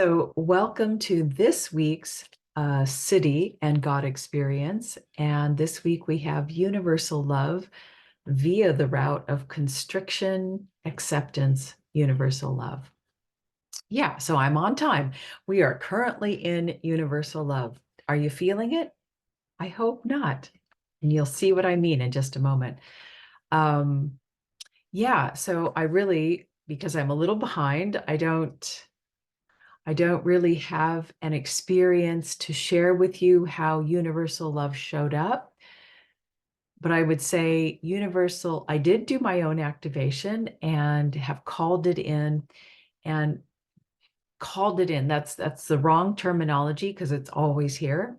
So, welcome to this week's City and God Experience. And this week we have Universal Love via the route of constriction, acceptance, universal love. Yeah, so I'm on time. We are currently in universal love. Are you feeling it? I hope not. And you'll see what I mean in just a moment. Um, yeah, so because I'm a little behind, I don't really have an experience to share with you how universal love showed up, but I would say I did do my own activation and have called it in and called it in. That's the wrong terminology because it's always here.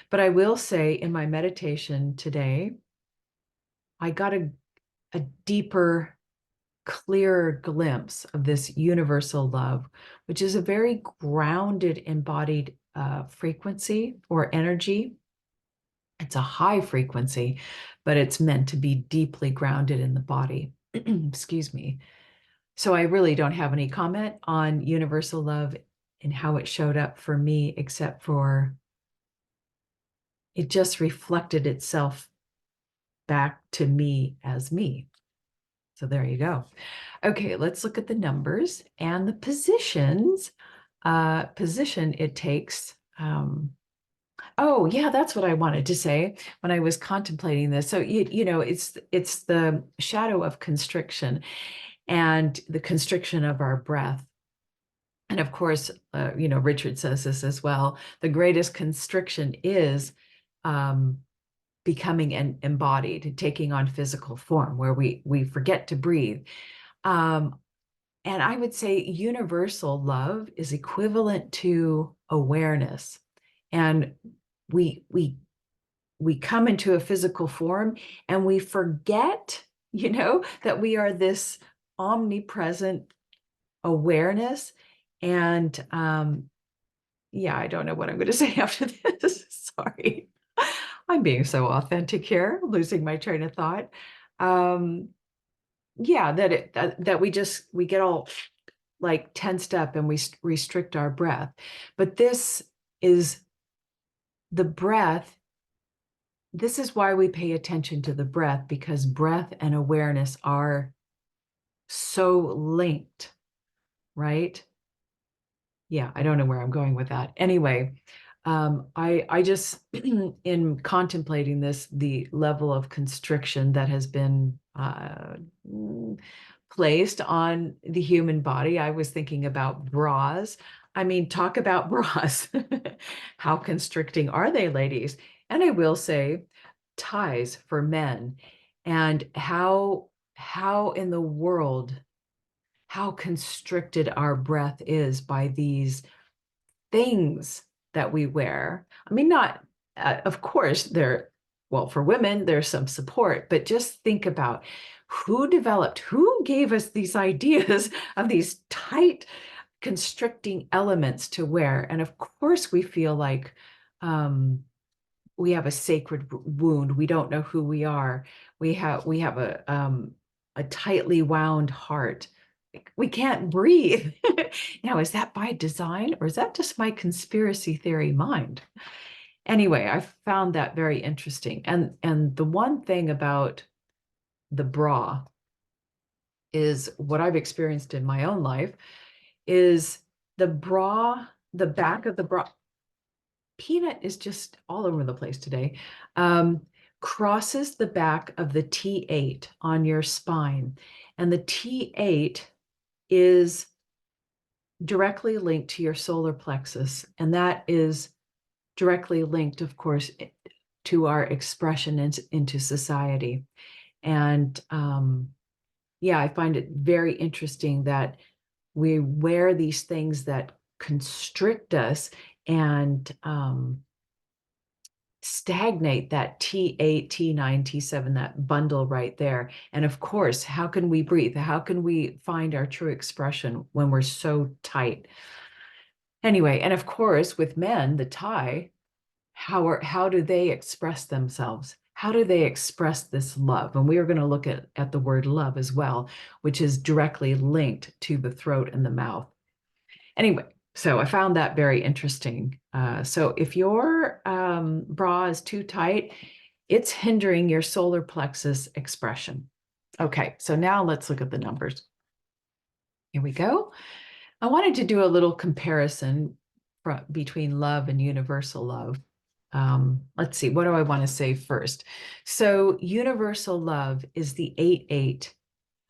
But I will say in my meditation today, I got a deeper, clearer glimpse of this universal love, which is a very grounded, embodied frequency or energy. It's a high frequency, but it's meant to be deeply grounded in the body. Excuse me. So I really don't have any comment on universal love and how it showed up for me, except for it just reflected itself back to me as me. So there you go. Okay, let's look at the numbers and the positions. Position it takes. Oh, yeah, that's what I wanted to say when I was contemplating this. So it's the shadow of constriction and the constriction of our breath. And of course, Richard says this as well. The greatest constriction is um, becoming embodied, taking on physical form, where we forget to breathe. Um, and I would say universal love is equivalent to awareness. And we we come into a physical form and we forget, that we are this omnipresent awareness. And yeah, I don't know what I'm going to say after this. Sorry. I'm being so authentic here, losing my train of thought. Um, yeah, that we get all like tensed up and we restrict our breath. But this is the breath. This is why we pay attention to the breath, because breath and awareness are so linked, right? Yeah, I don't know where I'm going with that. Anyway, I just in contemplating this, the level of constriction that has been placed on the human body, I was thinking about bras. I mean, talk about bras. How constricting are they, ladies? And I will say ties for men, and how in the world, how constricted our breath is by these things that we wear. I mean, not, of course, well, for women, there's some support, but just think about who gave us these ideas of these tight, constricting elements to wear. And of course, we feel like we have a sacred wound. We don't know who we are. We have a tightly wound heart. We can't breathe. Now, is that by design or is that just my conspiracy theory mind? Anyway, I found that very interesting. And the one thing about the bra is what I've experienced in my own life is the bra, the back of the bra. Peanut is just all over the place today. Crosses the back of the T8 on your spine. And the T8 is directly linked to your solar plexus. And that is directly linked, of course, to our expression into society. And yeah, I find it very interesting that we wear these things that constrict us and stagnate that T8, T9, T7, that bundle right there. And of course, how can we breathe? How can we find our true expression when we're so tight? Anyway, and of course, with men, the tie, how do they express themselves? How do they express this love? And we are going to look at the word love as well, which is directly linked to the throat and the mouth. Anyway, So I found that very interesting. So if your bra is too tight, it's hindering your solar plexus expression. Okay, so now let's look at the numbers. Here we go. I wanted to do a little comparison between love and universal love. Let's see, what do I want to say first? So universal love is the 8-8.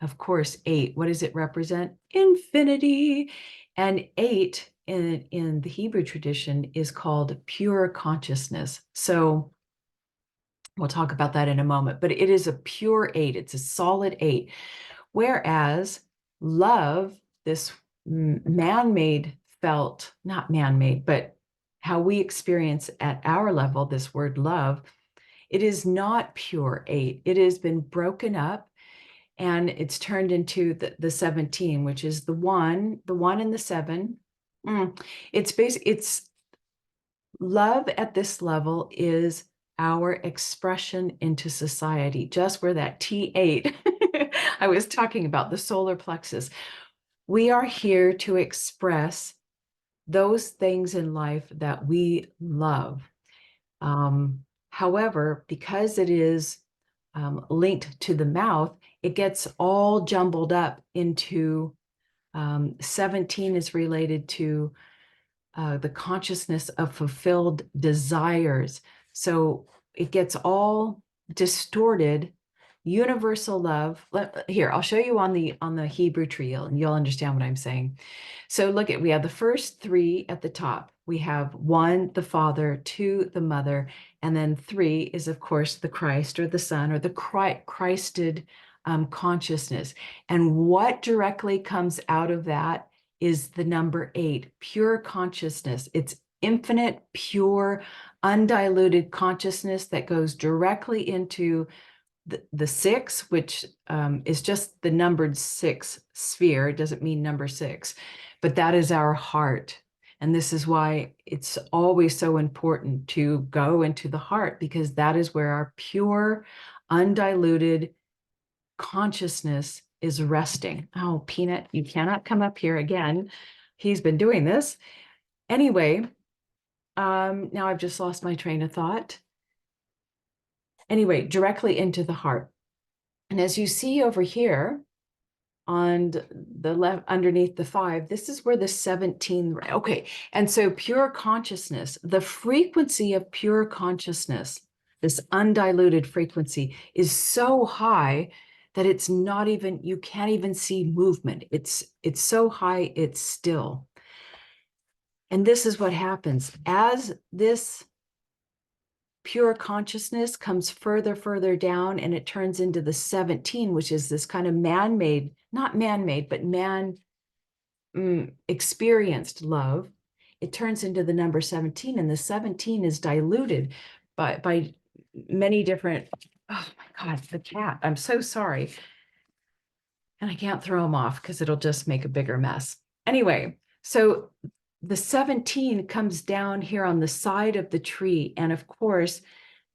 Of course, 8, what does it represent? Infinity. And 8 in the Hebrew tradition is called pure consciousness. So we'll talk about that in a moment, but it is a pure 8. It's a solid 8. Whereas love, this man-made felt, not man-made, but how we experience at our level, this word love, it is not pure 8. It has been broken up and it's turned into the 17, which is the one and the 7. It's love at this level is our expression into society, just where that T8 I was talking about, the solar plexus. We are here to express those things in life that we love. However, because it is linked to the mouth, it gets all jumbled up into 17 is related to the consciousness of fulfilled desires. So it gets all distorted. Universal love. Here, I'll show you on the Hebrew tree, and you'll understand what I'm saying. So look at, we have the first 3 at the top. We have 1, the Father, 2, the Mother, and then 3 is, of course, the Christ or the Son or the Christed consciousness. And what directly comes out of that is the number 8, pure consciousness. It's infinite, pure, undiluted consciousness that goes directly into the 6, which is just the numbered 6 sphere. It doesn't mean number 6, but that is our heart. And this is why it's always so important to go into the heart, because that is where our pure, undiluted consciousness is resting. Oh, Peanut, you cannot come up here again. He's been doing this. Anyway, now I've just lost my train of thought. Anyway, directly into the heart. And as you see over here on the left underneath the 5, this is where the 17, okay. And so pure consciousness, the frequency of pure consciousness, this undiluted frequency is so high that it's not even, you can't even see movement. It's so high, it's still. And this is what happens as this pure consciousness comes further down, and it turns into the 17, which is this kind of man-made, not man-made, but experienced love. It turns into the number 17, and the 17 is diluted by many different, oh my God, the cat, I'm so sorry. And I can't throw him off because it'll just make a bigger mess. Anyway, so the 17 comes down here on the side of the tree. And of course,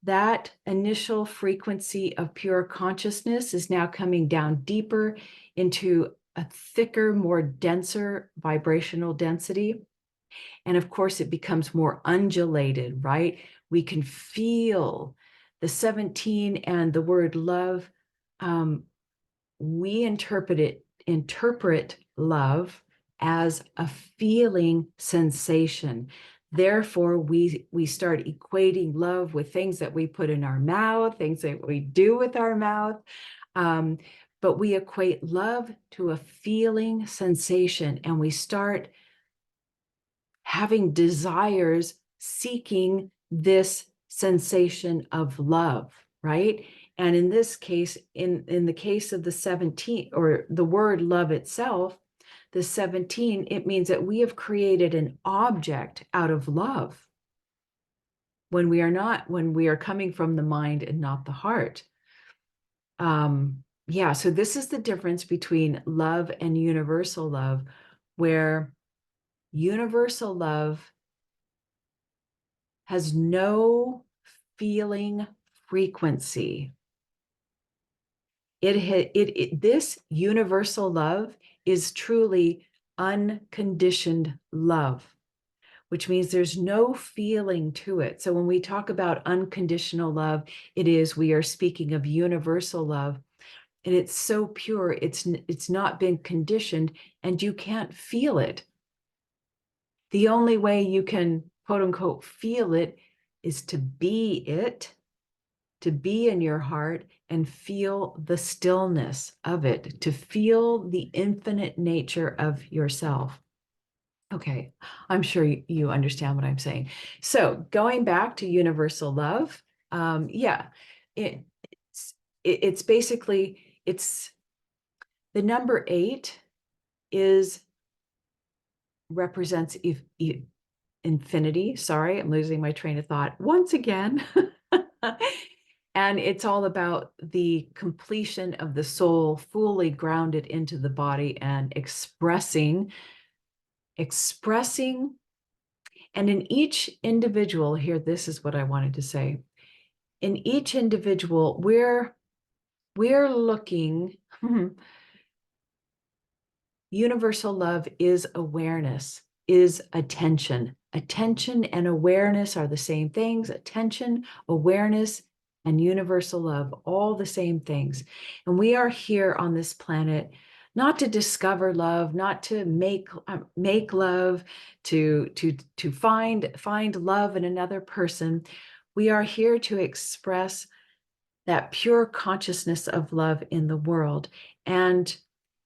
that initial frequency of pure consciousness is now coming down deeper into a thicker, more denser vibrational density. And of course, it becomes more undulated, right? We can feel the 17 and the word love. We interpret love as a feeling sensation. Therefore, we start equating love with things that we put in our mouth, things that we do with our mouth. But we equate love to a feeling sensation, and we start having desires seeking this sensation of love, right? And in this case, in the case of the 17, or the word love itself, the 17, it means that we have created an object out of love when we are coming from the mind and not the heart. Yeah, so this is the difference between love and universal love, where universal love has no feeling frequency. This universal love is truly unconditioned love, which means there's no feeling to it. So when we talk about unconditional love, we are speaking of universal love, and it's so pure, it's not been conditioned, and you can't feel it. The only way you can, quote unquote, feel it is to be it, to be in your heart and feel the stillness of it, to feel the infinite nature of yourself. Okay, I'm sure you understand what I'm saying. So going back to universal love, yeah, it's basically, it's the number 8 represents infinity. Sorry, I'm losing my train of thought once again. And it's all about the completion of the soul, fully grounded into the body and expressing. And in each individual here, this is what I wanted to say. In each individual, we're looking, universal love is awareness, is attention. Attention and awareness are the same things. Attention, awareness, and universal love, all the same things. And we are here on this planet not to discover love, not to make love, to find love in another person. We are here to express that pure consciousness of love in the world. And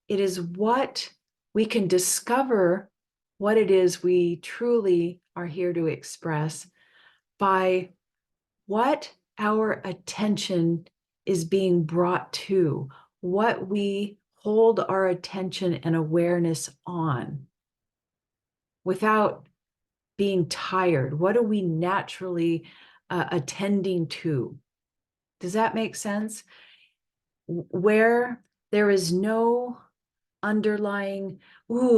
it is what we can discover what it is we truly are here to express by what our attention is being brought to, what we hold our attention and awareness on without being tired. What are we naturally attending to? Does that make sense? Where there is no underlying,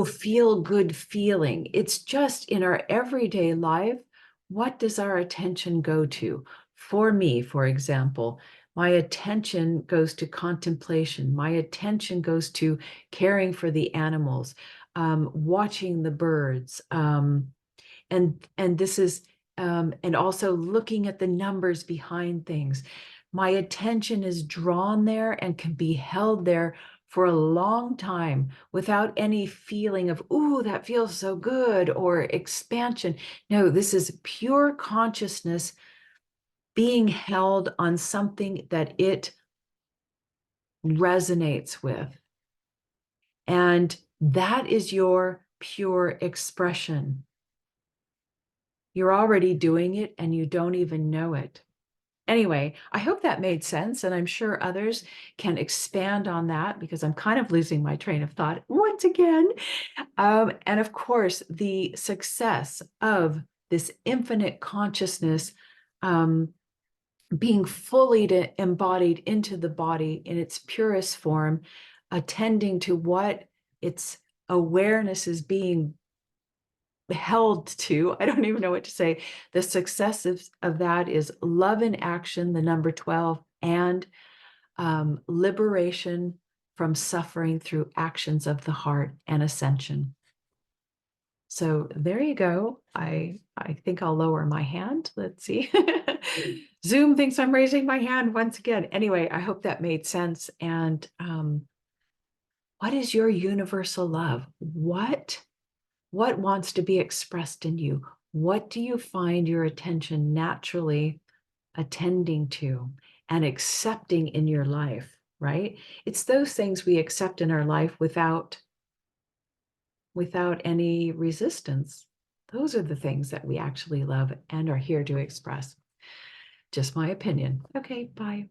feel good feeling. It's just in our everyday life, what does our attention go to? For me, for example, my attention goes to contemplation. My attention goes to caring for the animals, watching the birds, and this is and also looking at the numbers behind things. My attention is drawn there and can be held there for a long time without any feeling of, ooh, that feels so good, or expansion. No, this is pure consciousness being held on something that it resonates with. And that is your pure expression. You're already doing it and you don't even know it. Anyway, I hope that made sense, and I'm sure others can expand on that because I'm kind of losing my train of thought once again. And of course, the success of this infinite consciousness being fully embodied into the body in its purest form, attending to what its awareness is being held to. I don't even know what to say. The success of that is love in action, the number 12, and liberation from suffering through actions of the heart and ascension. So there you go. I think I'll lower my hand. Let's see. Zoom thinks I'm raising my hand once again. Anyway, I hope that made sense. And what is your universal love? What wants to be expressed in you? What do you find your attention naturally attending to and accepting in your life, right? It's those things we accept in our life without any resistance. Those are the things that we actually love and are here to express. Just my opinion. Okay, bye.